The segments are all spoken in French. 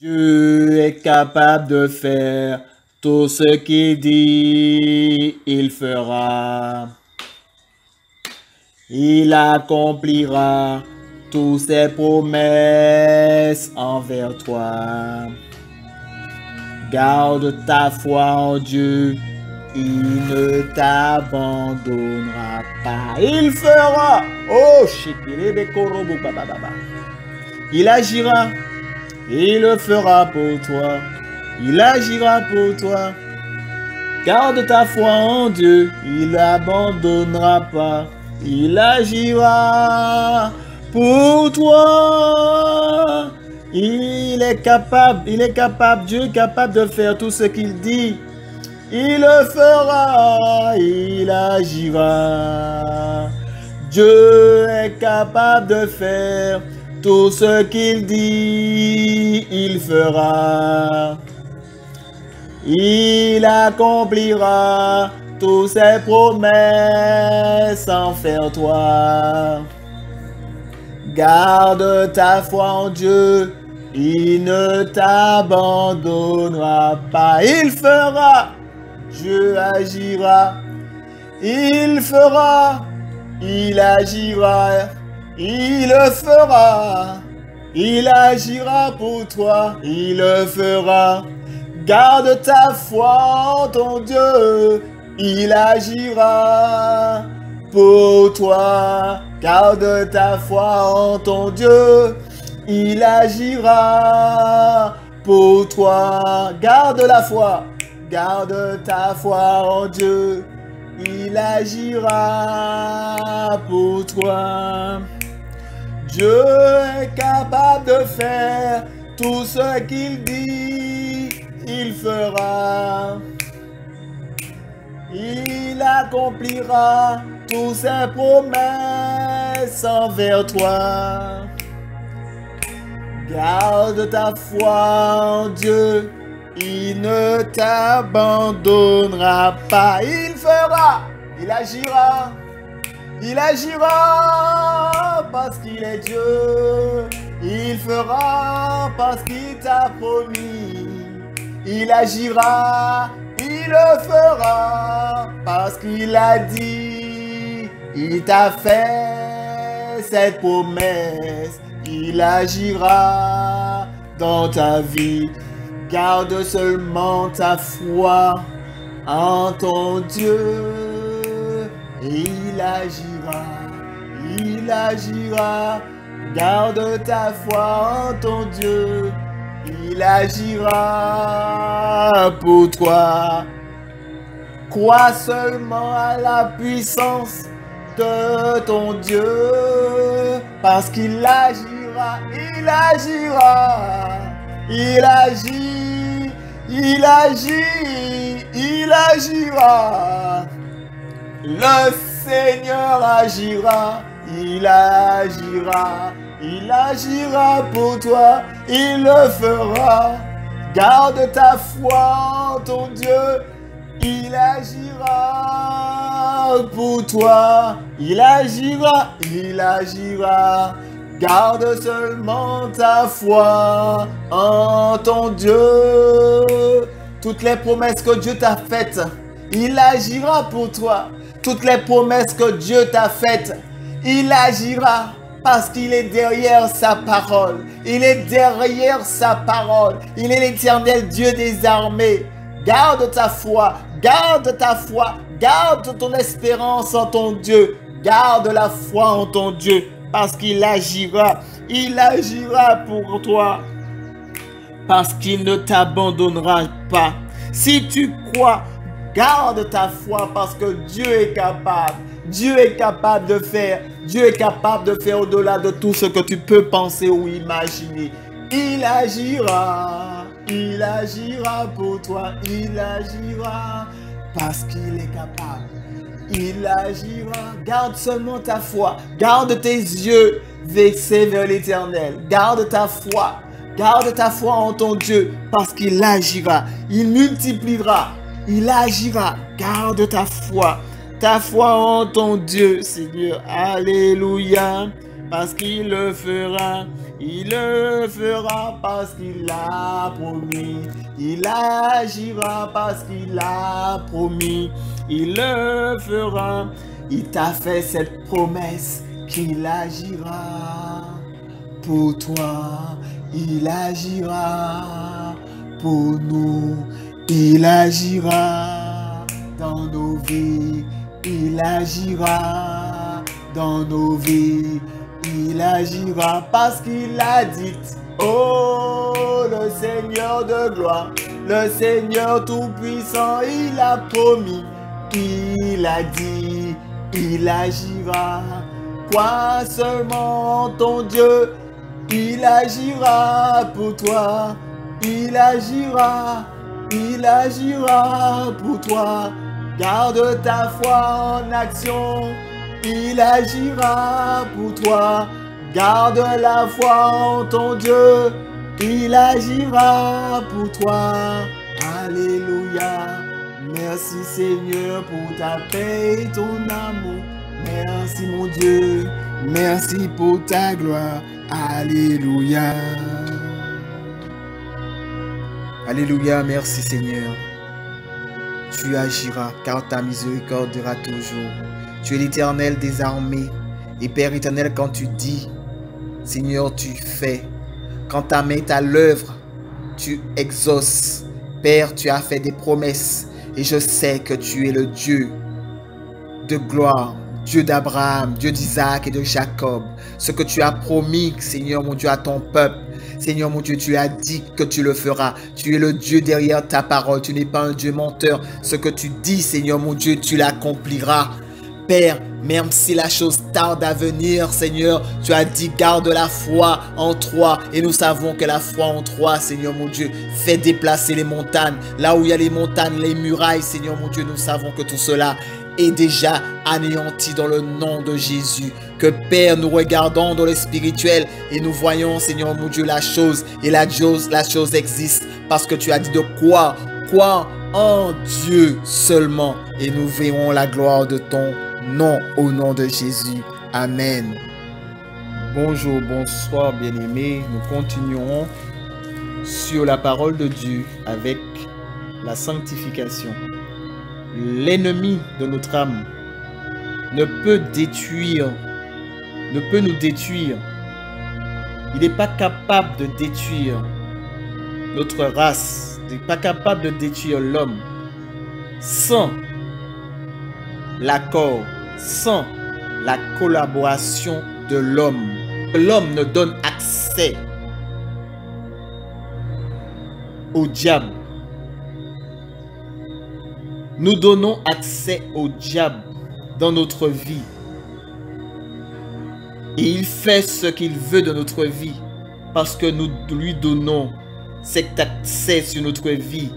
Dieu est capable de faire tout ce qu'il dit, il fera. Il accomplira toutes ses promesses envers toi. Garde ta foi en Dieu, il ne t'abandonnera pas. Il fera. Oh, il agira. Il le fera pour toi. Il agira pour toi. Garde ta foi en Dieu, il n'abandonnera pas. Il agira pour toi. Il est capable, Dieu est capable de faire tout ce qu'il dit. Il le fera, il agira. Dieu est capable de faire tout ce qu'il dit, il fera. Il accomplira toutes ses promesses envers toi. Garde ta foi en Dieu, il ne t'abandonnera pas. Il fera, Dieu agira. Il fera, il agira. Il le fera, il agira pour toi, il le fera. Garde ta foi en ton Dieu, il agira pour toi. Garde ta foi en ton Dieu, il agira pour toi. Garde la foi, garde ta foi en Dieu, il agira pour toi. Dieu est capable de faire tout ce qu'il dit, il fera. Il accomplira toutes ses promesses envers toi. Garde ta foi en Dieu, il ne t'abandonnera pas. Il fera, il agira. Il agira parce qu'il est Dieu. Il fera parce qu'il t'a promis. Il agira, il le fera parce qu'il a dit. Il t'a fait cette promesse. Il agira dans ta vie. Garde seulement ta foi en ton Dieu. Il agira, il agira. Garde ta foi en ton Dieu. Il agira pour toi. Crois seulement à la puissance de ton Dieu. Parce qu'il agira, il agira. Il agit, il agit, il agira. Le Seigneur agira, il agira, il agira pour toi, il le fera. Garde ta foi en ton Dieu, il agira pour toi, il agira, il agira. Garde seulement ta foi en ton Dieu. Toutes les promesses que Dieu t'a faites, il agira pour toi. Toutes les promesses que Dieu t'a faites, il agira parce qu'il est derrière sa parole. Il est derrière sa parole. Il est l'Éternel Dieu des armées. Garde ta foi, garde ta foi, garde ton espérance en ton Dieu. Garde la foi en ton Dieu parce qu'il agira. Il agira pour toi parce qu'il ne t'abandonnera pas. Si tu crois, garde ta foi parce que Dieu est capable. Dieu est capable de faire. Dieu est capable de faire au-delà de tout ce que tu peux penser ou imaginer. Il agira. Il agira pour toi. Il agira parce qu'il est capable. Il agira. Garde seulement ta foi. Garde tes yeux vexés vers l'Éternel. Garde ta foi. Garde ta foi en ton Dieu parce qu'il agira. Il multipliera. Il agira. Garde ta foi en ton Dieu, Seigneur. Alléluia. parce qu'il le fera. Il le fera parce qu'il l'a promis. Il agira parce qu'il l'a promis. Il le fera. Il t'a fait cette promesse qu'il agira pour toi. Il agira pour nous. Il agira dans nos vies. Il agira dans nos vies. Il agira parce qu'il a dit. Oh, le Seigneur de gloire, le Seigneur tout-puissant, il a promis, il a dit, il agira. Crois seulement en ton Dieu, il agira pour toi, il agira pour toi. Garde ta foi en action, il agira pour toi. Garde la foi en ton Dieu, il agira pour toi. Alléluia. Merci Seigneur pour ta paix et ton amour. Merci mon Dieu, merci pour ta gloire. Alléluia. Alléluia, merci Seigneur. Tu agiras car ta miséricorde durera toujours. Tu es l'Éternel des armées. Et Père éternel, quand tu dis, Seigneur, tu fais. Quand ta main est à l'œuvre, tu exauces. Père, tu as fait des promesses. Et je sais que tu es le Dieu de gloire, Dieu d'Abraham, Dieu d'Isaac et de Jacob. Ce que tu as promis, Seigneur mon Dieu, à ton peuple. Seigneur mon Dieu, tu as dit que tu le feras. Tu es le Dieu derrière ta parole. Tu n'es pas un Dieu menteur. Ce que tu dis, Seigneur mon Dieu, tu l'accompliras. Père, même si la chose tarde à venir, Seigneur, tu as dit garde la foi en toi. Et nous savons que la foi en toi, Seigneur mon Dieu, fait déplacer les montagnes. Là où il y a les montagnes, les murailles, Seigneur mon Dieu, nous savons que tout cela est déjà anéanti dans le nom de Jésus. Que Père, nous regardons dans le spirituel et nous voyons, Seigneur mon Dieu, la chose. Et la chose existe parce que tu as dit de croire en Dieu seulement. Et nous verrons la gloire de ton nom au nom de Jésus. Amen. Bonjour, bonsoir bien-aimés. Nous continuerons sur la parole de Dieu avec la sanctification. L'ennemi de notre âme ne peut nous détruire. Il n'est pas capable de détruire notre race. Il n'est pas capable de détruire l'homme sans l'accord, sans la collaboration de l'homme. L'homme ne donne accès au diable. Nous donnons accès au diable dans notre vie. Et il fait ce qu'il veut de notre vie parce que nous lui donnons cet accès sur notre vie.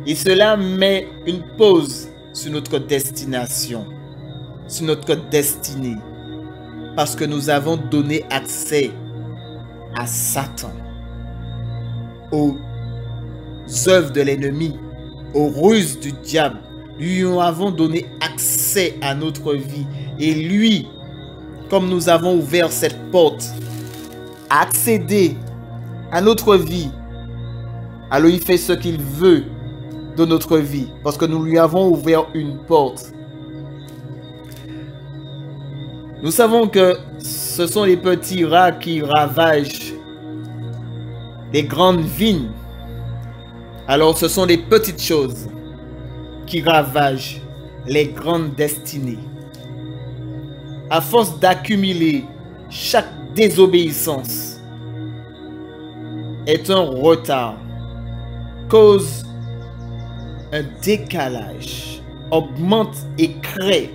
Et cela met une pause sur notre destination, sur notre destinée. Parce que nous avons donné accès à Satan, aux œuvres de l'ennemi, aux ruses du diable. Lui avons donné accès à notre vie. Et lui, comme nous avons ouvert cette porte, a accédé à notre vie. Alors il fait ce qu'il veut de notre vie. Parce que nous lui avons ouvert une porte. Nous savons que ce sont les petits rats qui ravagent les grandes vignes. Alors ce sont les petites choses qui ravagent les grandes destinées. À force d'accumuler, chaque désobéissance est un retard, cause un décalage, augmente et crée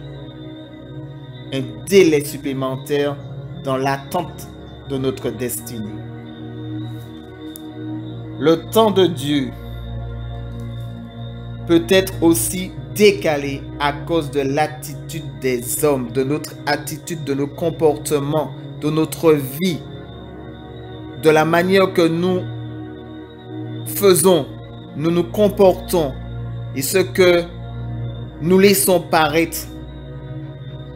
un délai supplémentaire dans l'attente de notre destinée. Le temps de Dieu peut être aussi décalé à cause de l'attitude des hommes, de notre attitude, de nos comportements, de notre vie, de la manière que nous faisons, nous nous comportons et ce que nous laissons paraître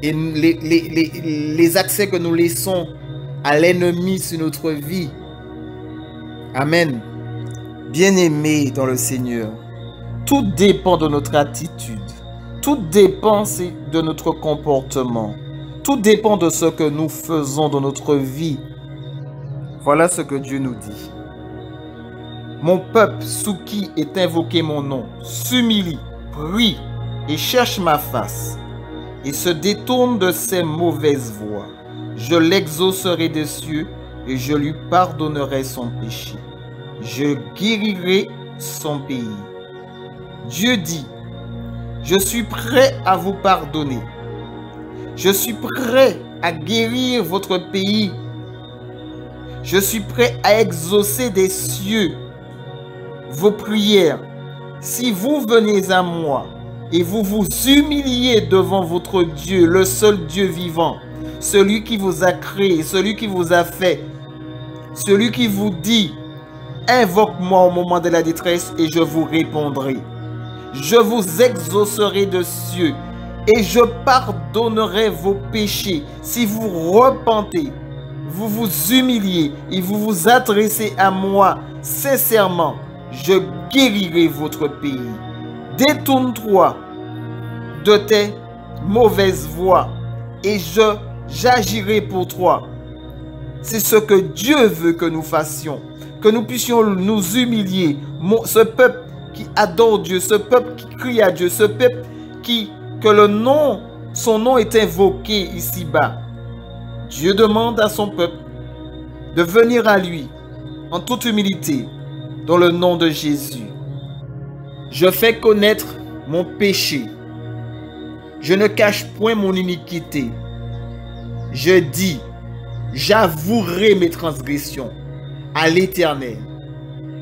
et les accès que nous laissons à l'ennemi sur notre vie. Amen. Bien-aimés dans le Seigneur, tout dépend de notre attitude. Tout dépend de notre comportement. Tout dépend de ce que nous faisons dans notre vie. Voilà ce que Dieu nous dit. Mon peuple sous qui est invoqué mon nom s'humilie, prie et cherche ma face et se détourne de ses mauvaises voies. Je l'exaucerai des cieux et je lui pardonnerai son péché. Je guérirai son pays. Dieu dit, je suis prêt à vous pardonner. Je suis prêt à guérir votre pays. Je suis prêt à exaucer des cieux vos prières. Si vous venez à moi et vous vous humiliez devant votre Dieu, le seul Dieu vivant, celui qui vous a créé, celui qui vous a fait, celui qui vous dit, invoque-moi au moment de la détresse et je vous répondrai. Je vous exaucerai de cieux et je pardonnerai vos péchés. Si vous repentez, vous vous humiliez et vous vous adressez à moi sincèrement, je guérirai votre pays. Détourne-toi de tes mauvaises voies et j'agirai pour toi. C'est ce que Dieu veut que nous fassions, que nous puissions nous humilier. Ce peuple qui adore Dieu, ce peuple qui crie à Dieu, ce peuple son nom est invoqué ici-bas. Dieu demande à son peuple de venir à lui en toute humilité dans le nom de Jésus. Je fais connaître mon péché. Je ne cache point mon iniquité. Je dis, j'avouerai mes transgressions à l'Éternel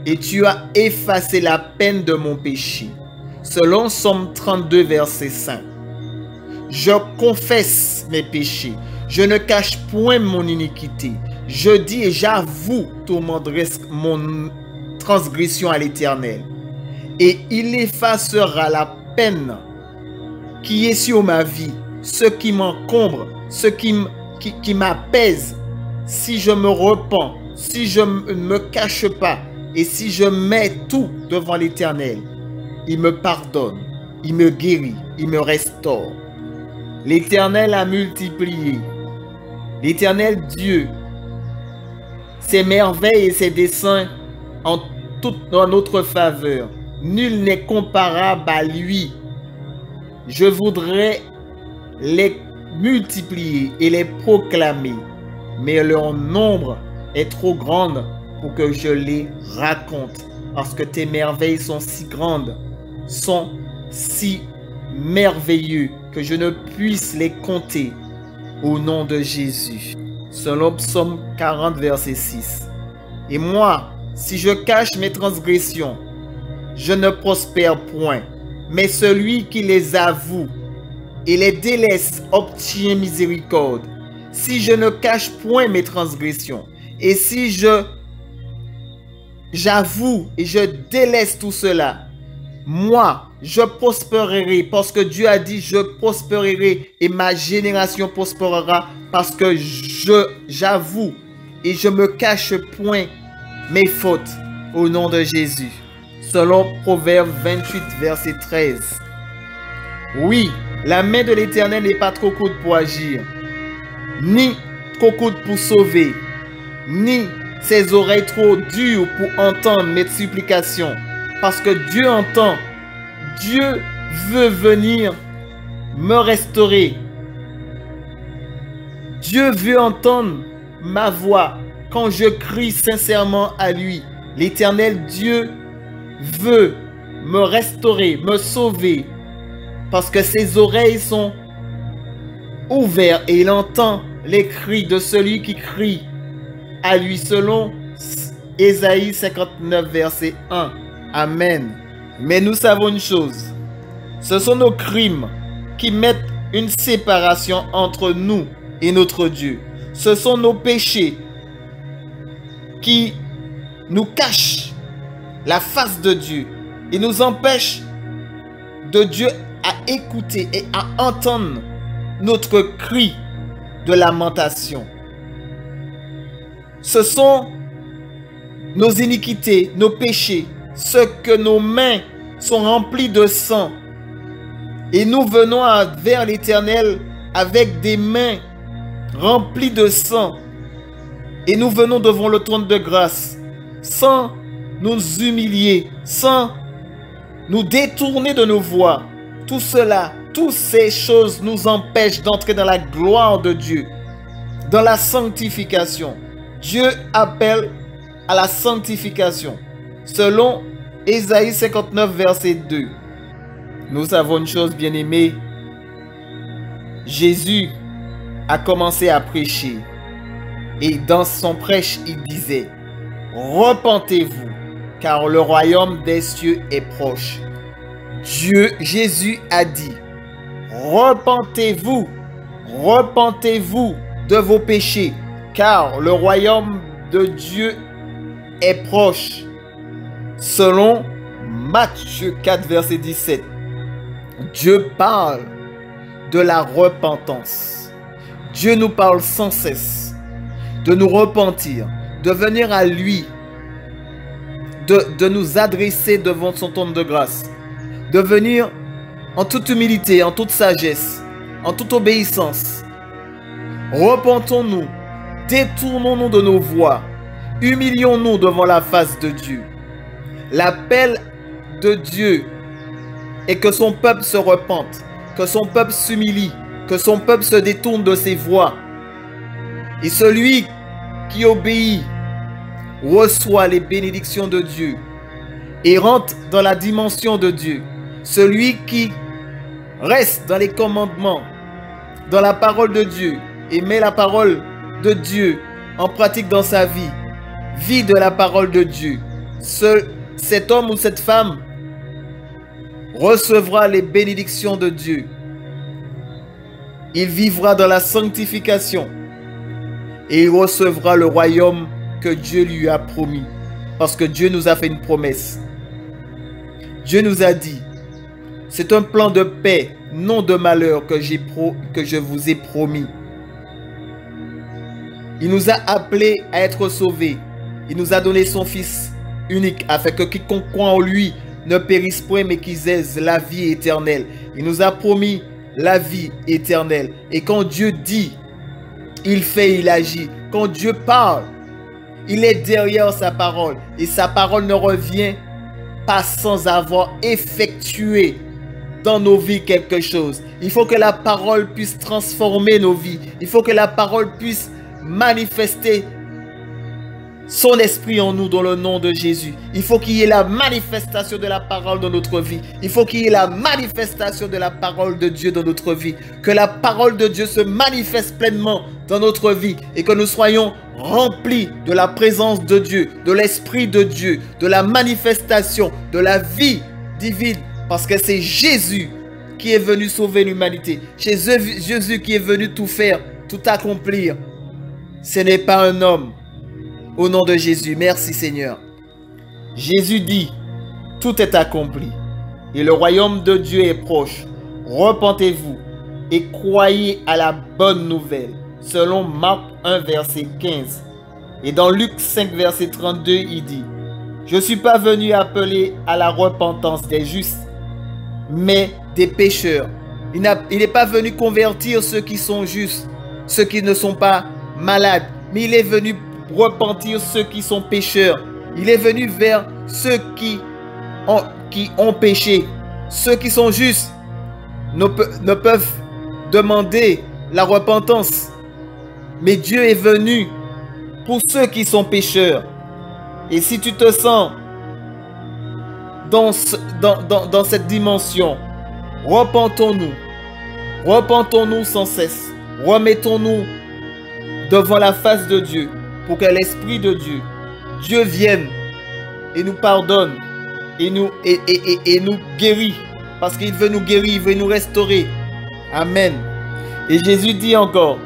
et tu as effacé la peine de mon péché. Selon Somme 32, verset 5. Je confesse mes péchés. Je ne cache point mon iniquité. Je dis et j'avoue mon transgression à l'Éternel. Et il effacera la peine qui est sur ma vie, ce qui m'encombre, ce qui m'apaise. Si je me repens, si je ne me cache pas et si je mets tout devant l'Éternel, il me pardonne, il me guérit, il me restaure. L'Éternel a multiplié. L'Éternel Dieu, ses merveilles et ses desseins en notre faveur. Nul n'est comparable à lui. Je voudrais les multiplier et les proclamer, mais leur nombre est trop grand pour que je les raconte, parce que tes merveilles sont si grandes, sont si merveilleux que je ne puisse les compter au nom de Jésus. Selon Psaume 40, verset 6. Et moi, si je cache mes transgressions, je ne prospère point, mais celui qui les avoue et les délaisse obtient miséricorde. Si je ne cache point mes transgressions, et si j'avoue et je délaisse tout cela, moi, je prospérerai parce que Dieu a dit je prospérerai et ma génération prospérera parce que j'avoue et je me cache point mes fautes au nom de Jésus. Selon Proverbe 28, verset 13. Oui, la main de l'Éternel n'est pas trop courte pour agir, ni trop courte pour sauver, ni ses oreilles trop dures pour entendre mes supplications. Parce que Dieu entend, Dieu veut venir me restaurer. Dieu veut entendre ma voix quand je crie sincèrement à lui. L'Éternel Dieu veut me restaurer, me sauver. Parce que ses oreilles sont ouvertes et il entend les cris de celui qui crie à lui selon Ésaïe 59, verset 1. Amen. Mais nous savons une chose. Ce sont nos crimes qui mettent une séparation entre nous et notre Dieu. Ce sont nos péchés qui nous cachent la face de Dieu et nous empêchent de Dieu à écouter et à entendre notre cri de lamentation. Ce sont nos iniquités, nos péchés, ce que nos mains sont remplies de sang. Et nous venons vers l'Éternel avec des mains remplies de sang. Et nous venons devant le trône de grâce sans nous humilier, sans nous détourner de nos voies. Tout cela, toutes ces choses nous empêchent d'entrer dans la gloire de Dieu, dans la sanctification. Dieu appelle à la sanctification. Selon Ésaïe 59, verset 2. Nous savons une chose, bien-aimés. Jésus a commencé à prêcher. Et dans son prêche, il disait, « Repentez-vous, car le royaume des cieux est proche. » Jésus a dit, « Repentez-vous, repentez-vous de vos péchés, car le royaume de Dieu est proche. » Selon Matthieu 4, verset 17, Dieu parle de la repentance. Dieu nous parle sans cesse de nous repentir, de venir à lui, de nous adresser devant son trône de grâce, de venir en toute humilité, en toute sagesse, en toute obéissance. Repentons-nous, détournons-nous de nos voies, humilions-nous devant la face de Dieu. L'appel de Dieu est que son peuple se repente, que son peuple s'humilie, que son peuple se détourne de ses voies. Et celui qui obéit reçoit les bénédictions de Dieu et rentre dans la dimension de Dieu. Celui qui reste dans les commandements, dans la parole de Dieu et met la parole de Dieu en pratique dans sa vie, vit de la parole de Dieu. Cet homme ou cette femme recevra les bénédictions de Dieu. Il vivra dans la sanctification et il recevra le royaume que Dieu lui a promis. Parce que Dieu nous a fait une promesse. Dieu nous a dit, c'est un plan de paix, non de malheur que je vous ai promis. Il nous a appelés à être sauvés. Il nous a donné son Fils unique afin que quiconque croit en lui ne périsse point mais qu'ils aient la vie éternelle. Il nous a promis la vie éternelle. Et quand Dieu dit, il fait, il agit. Quand Dieu parle, il est derrière sa parole. Et sa parole ne revient pas sans avoir effectué dans nos vies quelque chose. Il faut que la parole puisse transformer nos vies. Il faut que la parole puisse manifester son esprit en nous dans le nom de Jésus. Il faut qu'il y ait la manifestation de la parole dans notre vie. Il faut qu'il y ait la manifestation de la parole de Dieu dans notre vie. Que la parole de Dieu se manifeste pleinement dans notre vie et que nous soyons remplis de la présence de Dieu, de l'esprit de Dieu, de la manifestation de la vie divine. Parce que c'est Jésus qui est venu sauver l'humanité. C'est Jésus qui est venu tout faire, tout accomplir. Ce n'est pas un homme. Au nom de Jésus, merci Seigneur. Jésus dit, tout est accompli et le royaume de Dieu est proche. Repentez-vous et croyez à la bonne nouvelle. Selon Marc 1, verset 15. Et dans Luc 5, verset 32, il dit, je ne suis pas venu appeler à la repentance des justes, mais des pécheurs. Il n'est pas venu convertir ceux qui sont justes, ceux qui ne sont pas malades, mais il est venu repentir ceux qui sont pécheurs. Il est venu vers ceux qui ont péché. Ceux qui sont justes ne peuvent demander la repentance. Mais Dieu est venu pour ceux qui sont pécheurs. Et si tu te sens dans cette dimension, repentons-nous. Repentons-nous sans cesse. Remettons-nous devant la face de Dieu pour que l'Esprit de Dieu, Dieu vienne et nous pardonne et nous guérit. Parce qu'il veut nous guérir, il veut nous restaurer. Amen. Et Jésus dit encore,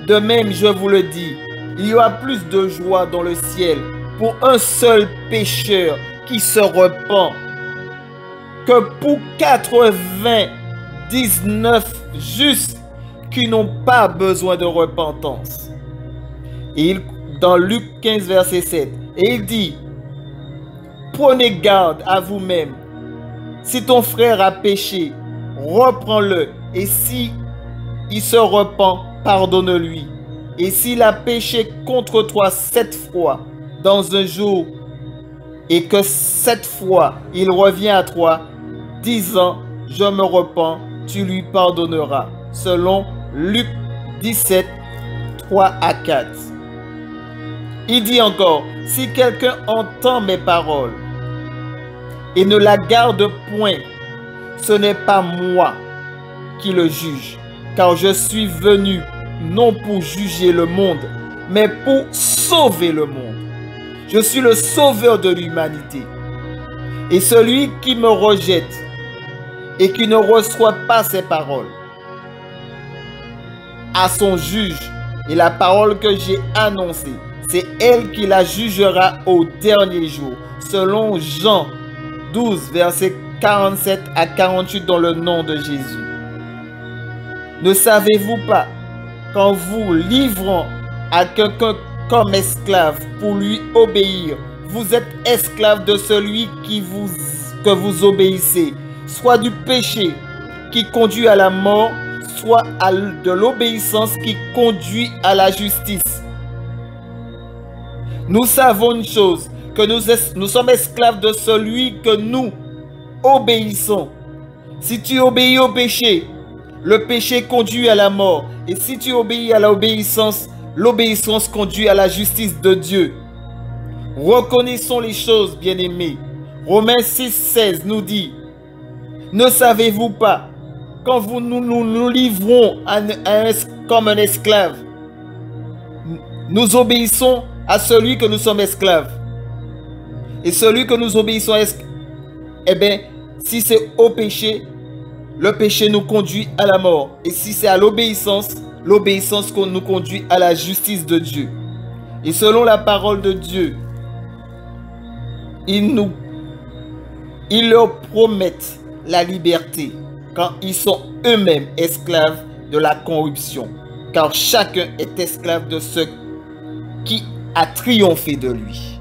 de même je vous le dis, il y aura plus de joie dans le ciel pour un seul pécheur qui se repent que pour 99 justes qui n'ont pas besoin de repentance. Et dans Luc 15, verset 7, et il dit, prenez garde à vous-même. Si ton frère a péché, reprends-le. Et si il se repent, pardonne-lui. Et s'il a péché contre toi 7 fois dans un jour, et que 7 fois il revient à toi, disant, je me repens, tu lui pardonneras. Selon Luc 17, 3 à 4. Il dit encore, si quelqu'un entend mes paroles et ne la garde point, ce n'est pas moi qui le juge, car je suis venu non pour juger le monde, mais pour sauver le monde. Je suis le sauveur de l'humanité. Et celui qui me rejette et qui ne reçoit pas ses paroles à son juge, et la parole que j'ai annoncée, c'est elle qui la jugera au dernier jour. Selon Jean 12, versets 47 à 48 dans le nom de Jésus. Ne savez-vous pas qu'en vous livrant à quelqu'un comme esclave pour lui obéir, vous êtes esclave de celui que vous obéissez, soit du péché qui conduit à la mort, soit de l'obéissance qui conduit à la justice. Nous savons une chose, que nous sommes esclaves de celui que nous obéissons. Si tu obéis au péché, le péché conduit à la mort. Et si tu obéis à l'obéissance, l'obéissance conduit à la justice de Dieu. Reconnaissons les choses, bien-aimés. Romains 6, 16 nous dit, ne savez-vous pas, quand nous livrons comme un esclave, nous obéissons à celui que nous sommes esclaves. Et celui que nous obéissons, eh bien, si c'est au péché, le péché nous conduit à la mort. Et si c'est à l'obéissance, l'obéissance nous conduit à la justice de Dieu. Et selon la parole de Dieu, ils leur promettent la liberté quand ils sont eux-mêmes esclaves de la corruption. Car chacun est esclave de ce qui a triomphé de lui.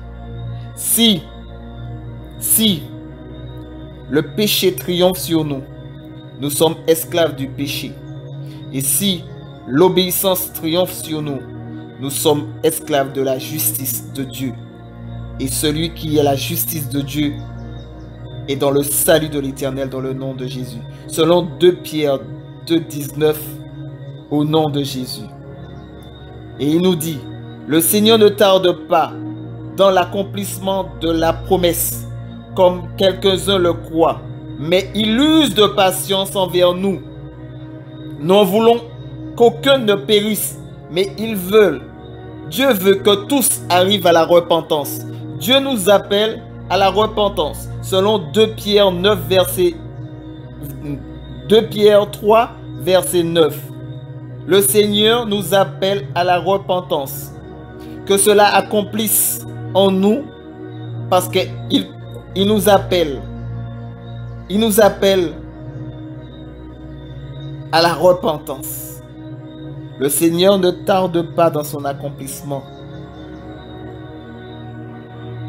Si le péché triomphe sur nous, nous sommes esclaves du péché. Et si l'obéissance triomphe sur nous, nous sommes esclaves de la justice de Dieu. Et celui qui est la justice de Dieu est dans le salut de l'Éternel dans le nom de Jésus. Selon 2 Pierre 2, 19, au nom de Jésus. Et il nous dit, le Seigneur ne tarde pas dans l'accomplissement de la promesse, comme quelques-uns le croient, mais il use de patience envers nous. Nous voulons qu'aucun ne périsse, mais Dieu veut que tous arrivent à la repentance. Dieu nous appelle à la repentance. Selon 2 Pierre 3, verset 9. Le Seigneur nous appelle à la repentance. Que cela accomplisse en nous, parce qu'il nous appelle. Il nous appelle à la repentance. Le Seigneur ne tarde pas dans son accomplissement.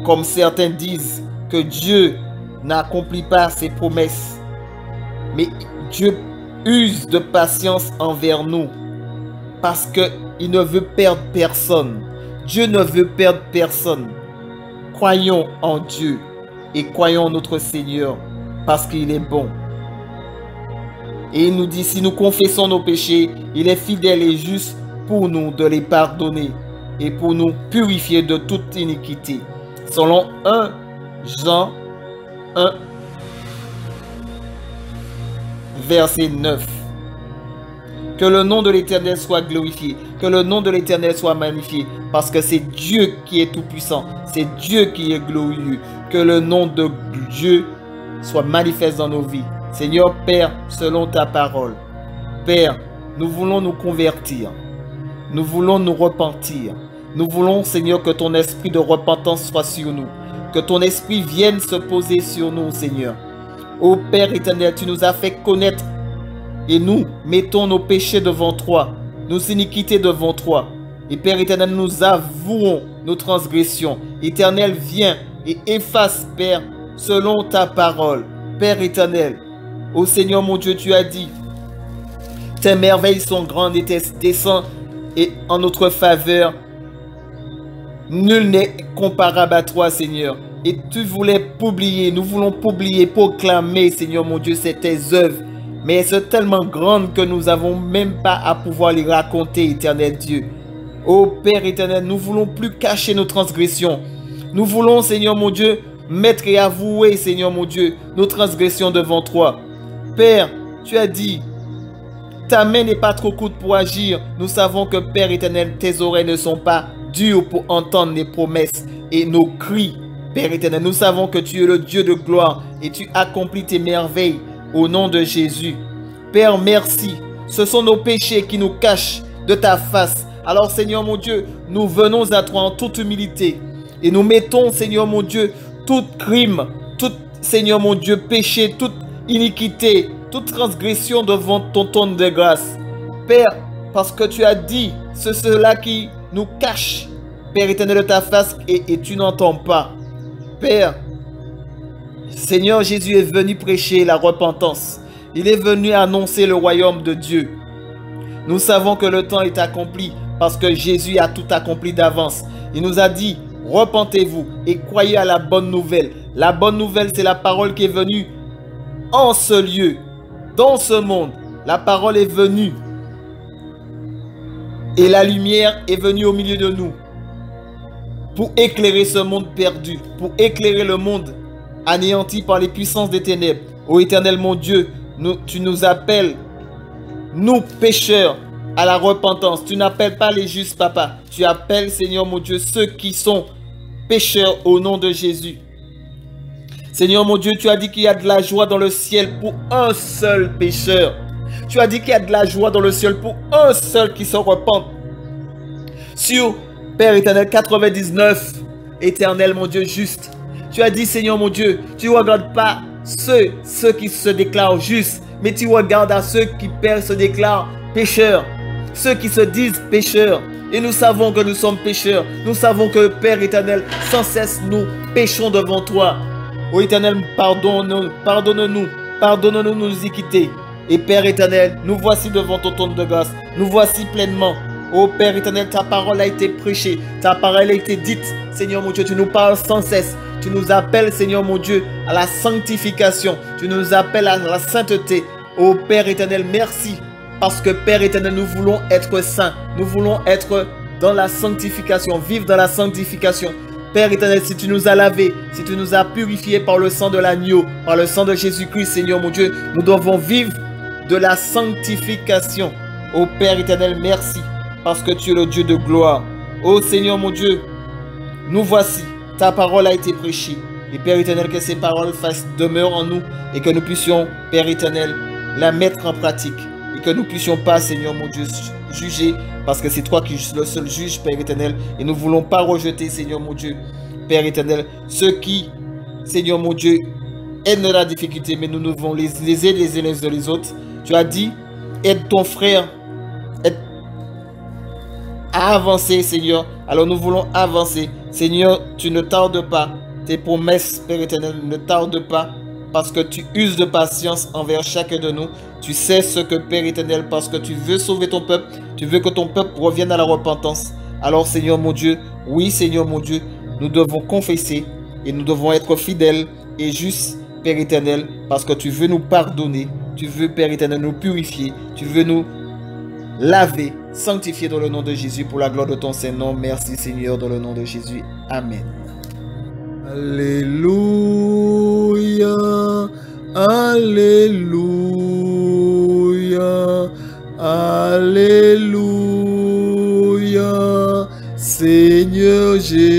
Comme certains disent que Dieu n'accomplit pas ses promesses, mais Dieu use de patience envers nous parce qu'il ne veut perdre personne. Dieu ne veut perdre personne. Croyons en Dieu et croyons en notre Seigneur parce qu'il est bon. Et il nous dit, si nous confessons nos péchés, il est fidèle et juste pour nous de les pardonner et pour nous purifier de toute iniquité. Selon 1 Jean 1, verset 9. Que le nom de l'Éternel soit glorifié, que le nom de l'Éternel soit magnifié, parce que c'est Dieu qui est tout-puissant, c'est Dieu qui est glorieux. Que le nom de Dieu soit manifeste dans nos vies. Seigneur Père, selon ta parole, Père, nous voulons nous convertir, nous voulons nous repentir. Nous voulons, Seigneur, que ton esprit de repentance soit sur nous, que ton esprit vienne se poser sur nous, Seigneur. Ô Père éternel, tu nous as fait connaître et nous mettons nos péchés devant toi, nos iniquités devant toi. Et Père éternel, nous avouons nos transgressions. Éternel, viens et efface, Père, selon ta parole. Père éternel, ô Seigneur mon Dieu, tu as dit, tes merveilles sont grandes et tes desseins et en notre faveur. Nul n'est comparable à toi, Seigneur. Et tu voulais publier, nous voulons publier, proclamer, Seigneur mon Dieu, c'est tes œuvres. Mais elles sont tellement grandes que nous n'avons même pas à pouvoir les raconter, éternel Dieu. Ô Père éternel, nous voulons plus cacher nos transgressions. Nous voulons, Seigneur mon Dieu, mettre et avouer, Seigneur mon Dieu, nos transgressions devant toi. Père, tu as dit, ta main n'est pas trop courte pour agir. Nous savons que, Père éternel, tes oreilles ne sont pas dures pour entendre les promesses et nos cris. Père éternel, nous savons que tu es le Dieu de gloire et tu accomplis tes merveilles au nom de Jésus. Père, merci. Ce sont nos péchés qui nous cachent de ta face. Alors, Seigneur mon Dieu, nous venons à toi en toute humilité et nous mettons, Seigneur mon Dieu, tout crime, tout, Seigneur mon Dieu, péché, toute iniquité, toute transgression devant ton trône de grâce. Père, parce que tu as dit, c'est cela qui nous cache, Père éternel, de ta face et tu n'entends pas. Père, Seigneur Jésus est venu prêcher la repentance. Il est venu annoncer le royaume de Dieu. Nous savons que le temps est accompli parce que Jésus a tout accompli d'avance. Il nous a dit, repentez-vous et croyez à la bonne nouvelle. La bonne nouvelle, c'est la parole qui est venue en ce lieu, dans ce monde. La parole est venue et la lumière est venue au milieu de nous pour éclairer ce monde perdu, pour éclairer le monde anéanti par les puissances des ténèbres. Ô Éternel mon Dieu, tu nous appelles, nous pécheurs, à la repentance. Tu n'appelles pas les justes, Papa. Tu appelles, Seigneur mon Dieu, ceux qui sont pécheurs au nom de Jésus. Seigneur mon Dieu, tu as dit qu'il y a de la joie dans le ciel pour un seul pécheur. Tu as dit qu'il y a de la joie dans le ciel pour un seul qui se repent. Sur, Père éternel, 99, éternel mon Dieu juste. Tu as dit, Seigneur mon Dieu, tu ne regardes pas ceux qui se déclarent justes, mais tu regardes à ceux qui, Père, se déclarent pécheurs. Ceux qui se disent pécheurs. Et nous savons que nous sommes pécheurs. Nous savons que, Père éternel, sans cesse nous péchons devant toi. Ô Éternel, pardonne-nous, pardonne-nous nos iniquités. Et Père éternel, nous voici devant ton trône de grâce. Nous voici pleinement. Ô Père éternel, ta parole a été prêchée. Ta parole a été dite. Seigneur mon Dieu, tu nous parles sans cesse. Tu nous appelles, Seigneur mon Dieu, à la sanctification. Tu nous appelles à la sainteté. Ô Père éternel, merci. Parce que Père éternel, nous voulons être saints. Nous voulons être dans la sanctification, vivre dans la sanctification. Père éternel, si tu nous as lavés, si tu nous as purifiés par le sang de l'agneau, par le sang de Jésus-Christ, Seigneur mon Dieu, nous devons vivre de la sanctification. Ô Père éternel, merci. Parce que tu es le Dieu de gloire. Ô Seigneur mon Dieu, nous voici. Ta parole a été prêchée. Et Père éternel, que ces paroles fassent demeure en nous et que nous puissions, Père éternel, la mettre en pratique. Et que nous ne puissions pas, Seigneur mon Dieu, juger, parce que c'est toi qui es le seul juge, Père éternel. Et nous ne voulons pas rejeter, Seigneur mon Dieu, Père éternel, ceux qui, Seigneur mon Dieu, aident dans la difficulté, mais nous devons les aider les uns les autres. Tu as dit, aide ton frère à avancer, Seigneur. Alors nous voulons avancer. Seigneur, tu ne tardes pas. Tes promesses, Père éternel, ne tardent pas. Parce que tu uses de patience envers chacun de nous. Tu sais ce que, Père éternel, parce que tu veux sauver ton peuple. Tu veux que ton peuple revienne à la repentance. Alors, Seigneur mon Dieu, oui, Seigneur mon Dieu, nous devons confesser et nous devons être fidèles et justes, Père éternel, parce que tu veux nous pardonner. Tu veux, Père éternel, nous purifier. Tu veux nous laver, sanctifier dans le nom de Jésus pour la gloire de ton Saint-Nom. Merci, Seigneur, dans le nom de Jésus. Amen. Alléluia, Alléluia, Alléluia, Seigneur Jésus,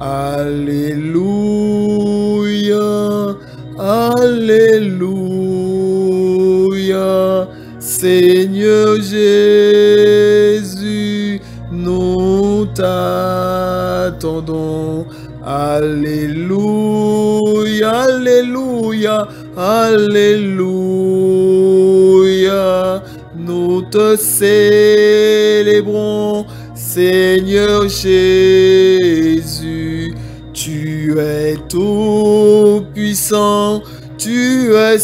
Alléluia, Alléluia, Seigneur Jésus, nous t'attendons. Alléluia, Alléluia, Alléluia. Nous te célébrons, Seigneur Jésus. Tu es tout puissant, tu es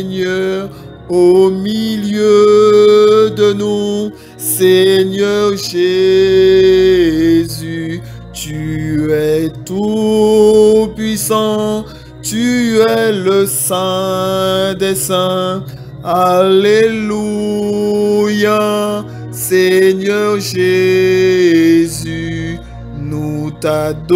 Seigneur au milieu de nous, Seigneur Jésus. Tu es tout puissant, tu es le Saint des Saints. Alléluia, Seigneur Jésus. Nous t'adorons,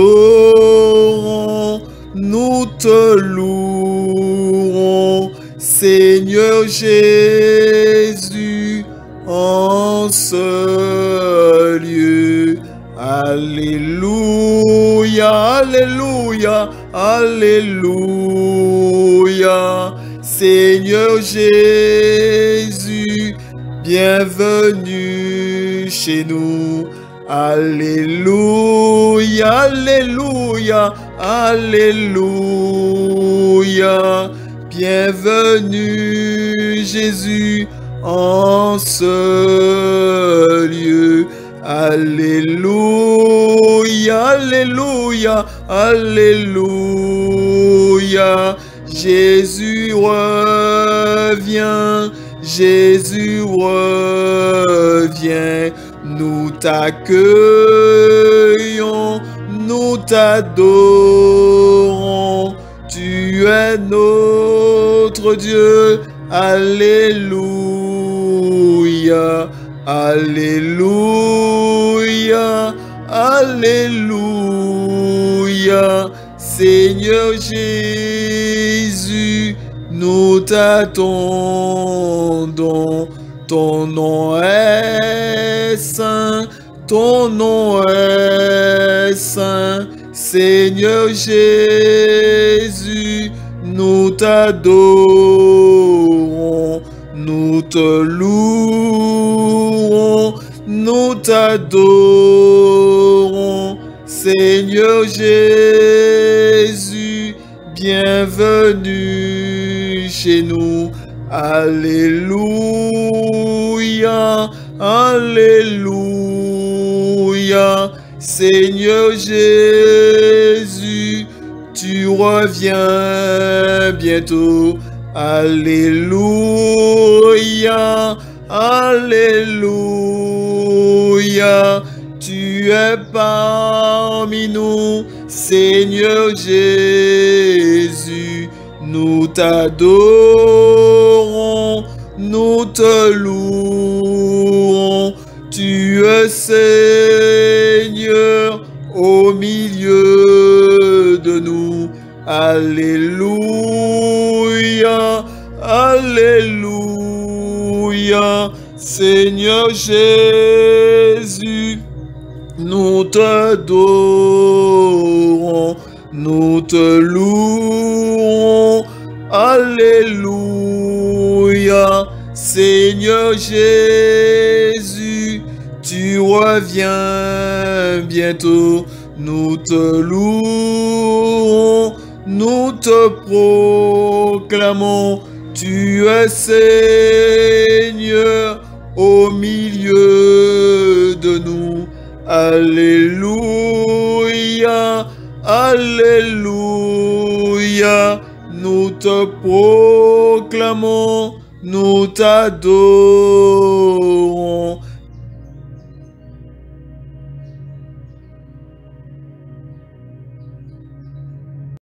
nous te louons, Seigneur Jésus, en ce lieu. Alléluia, alléluia, alléluia, Seigneur Jésus, bienvenue chez nous. Alléluia, alléluia, alléluia. Bienvenue Jésus en ce lieu. Alléluia, alléluia, alléluia. Jésus revient, Jésus revient. Nous t'accueillons, nous t'adorons. Tu es notre Dieu. Alléluia, alléluia, alléluia. Seigneur Jésus, nous t'attendons. Ton nom est saint, ton nom est saint. Seigneur Jésus, nous t'adorons, nous te louons, nous t'adorons. Seigneur Jésus, bienvenue chez nous. Alléluia, alléluia. Seigneur Jésus, tu reviens bientôt. Alléluia, alléluia. Tu es parmi nous, Seigneur Jésus. Nous t'adorons, nous te louons. Tu es Seigneur au milieu de nous. Alléluia, alléluia. Seigneur Jésus, nous t'adorons, nous te louons. Alléluia. Seigneur Jésus, tu reviens bientôt. Nous te louons, nous te proclamons. Tu es Seigneur au milieu de nous. Alléluia, alléluia. Nous te proclamons, nous t'adorons.